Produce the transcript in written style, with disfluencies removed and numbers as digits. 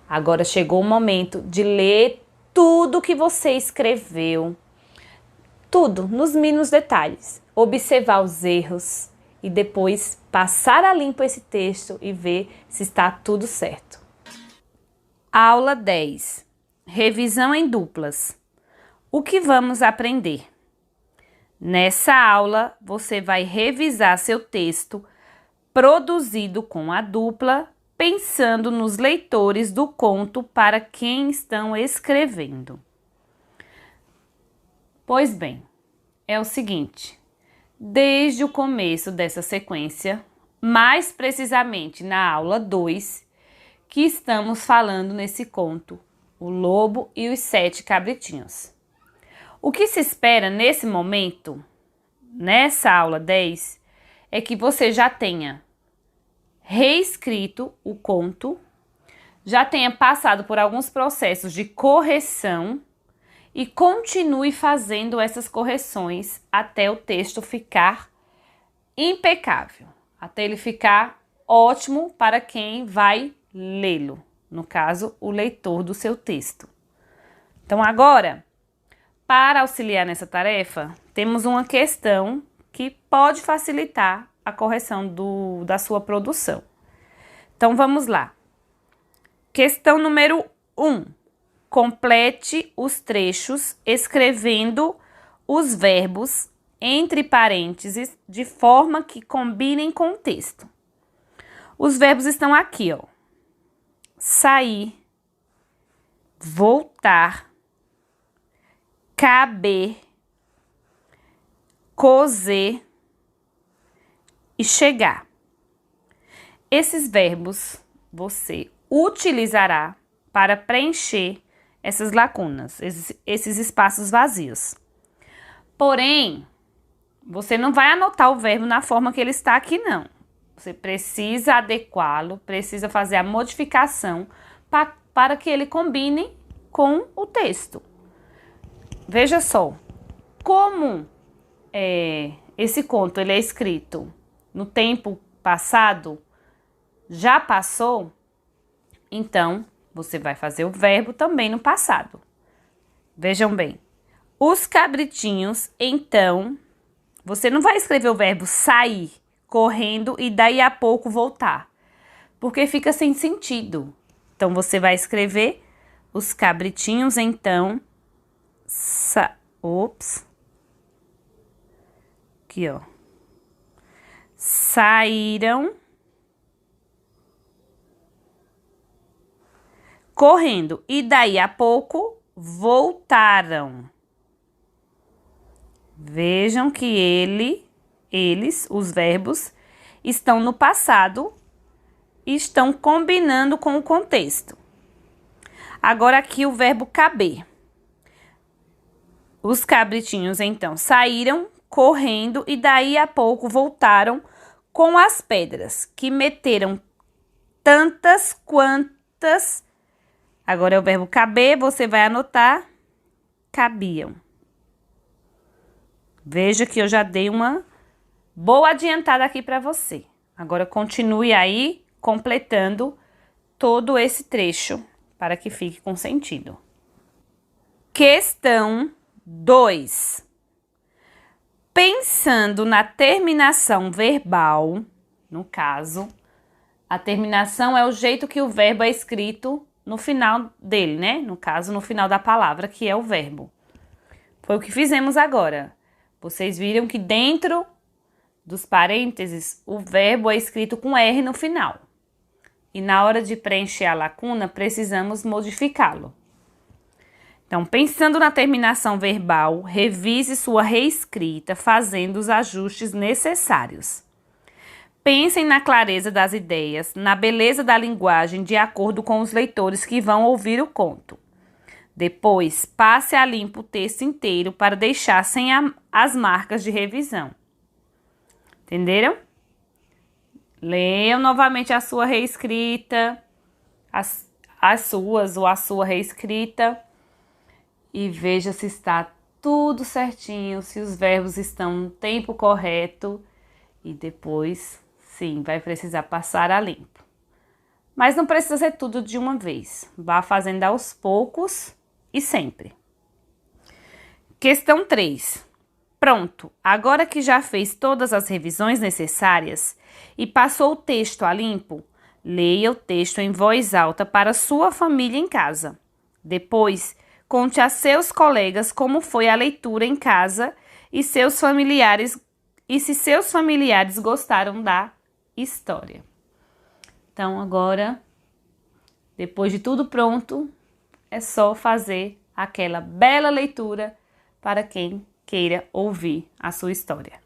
Agora chegou o momento de ler tudo que você escreveu, tudo, nos mínimos detalhes, observar os erros e depois passar a limpo esse texto e ver se está tudo certo. Aula 10. Revisão em duplas. O que vamos aprender? Nessa aula, você vai revisar seu texto produzido com a dupla, pensando nos leitores do conto para quem estão escrevendo. Pois bem, é o seguinte, desde o começo dessa sequência, mais precisamente na aula 2, que estamos falando nesse conto, O Lobo e os 7 Cabritinhos. O que se espera nesse momento, nessa aula 10, é que você já tenha reescrito o conto, já tenha passado por alguns processos de correção e continue fazendo essas correções até o texto ficar impecável, até ele ficar ótimo para quem vai lê-lo, no caso, o leitor do seu texto. Então agora, para auxiliar nessa tarefa, temos uma questão que pode facilitar a correção da sua produção. Então vamos lá. Questão número 1. Complete os trechos escrevendo os verbos entre parênteses de forma que combinem com o texto. Os verbos estão aqui, ó. Sair, voltar, caber, cozer e chegar. Esses verbos você utilizará para preencher essas lacunas, esses espaços vazios. Porém, você não vai anotar o verbo na forma que ele está aqui, não. Você precisa adequá-lo, precisa fazer a modificação para que ele combine com o texto. Veja só, como esse conto ele é escrito no tempo passado, já passou, então você vai fazer o verbo também no passado. Vejam bem, os cabritinhos, então, você não vai escrever o verbo sair, correndo e daí a pouco voltar, porque fica sem sentido. Então você vai escrever os cabritinhos, então, aqui ó, saíram correndo e daí a pouco voltaram. Vejam que eles, os verbos, estão no passado e estão combinando com o contexto. Agora aqui o verbo caber. Os cabritinhos, então, saíram correndo e daí a pouco voltaram com as pedras, que meteram tantas quantas. Agora é o verbo caber, você vai anotar, cabiam. Veja que eu já dei uma boa adiantada aqui para você. Agora continue aí completando todo esse trecho para que fique com sentido. Questão 2. Pensando na terminação verbal, no caso, a terminação é o jeito que o verbo é escrito no final dele, né? No caso, no final da palavra, que é o verbo. Foi o que fizemos agora. Vocês viram que dentro dos parênteses, o verbo é escrito com R no final. E na hora de preencher a lacuna, precisamos modificá-lo. Então, pensando na terminação verbal, revise sua reescrita, fazendo os ajustes necessários. Pensem na clareza das ideias, na beleza da linguagem, de acordo com os leitores que vão ouvir o conto. Depois, passe a limpo o texto inteiro para deixar sem as marcas de revisão. Entenderam? Leiam novamente a sua reescrita, as suas ou a sua reescrita, e veja se está tudo certinho, se os verbos estão no tempo correto, e depois, sim, vai precisar passar a limpo. Mas não precisa ser tudo de uma vez. Vá fazendo aos poucos e sempre. Questão 3. Pronto, agora que já fez todas as revisões necessárias e passou o texto a limpo, leia o texto em voz alta para sua família em casa. Depois, conte a seus colegas como foi a leitura em casa e se seus familiares gostaram da história. Então, agora, depois de tudo pronto, é só fazer aquela bela leitura para quem queira ouvir a sua história.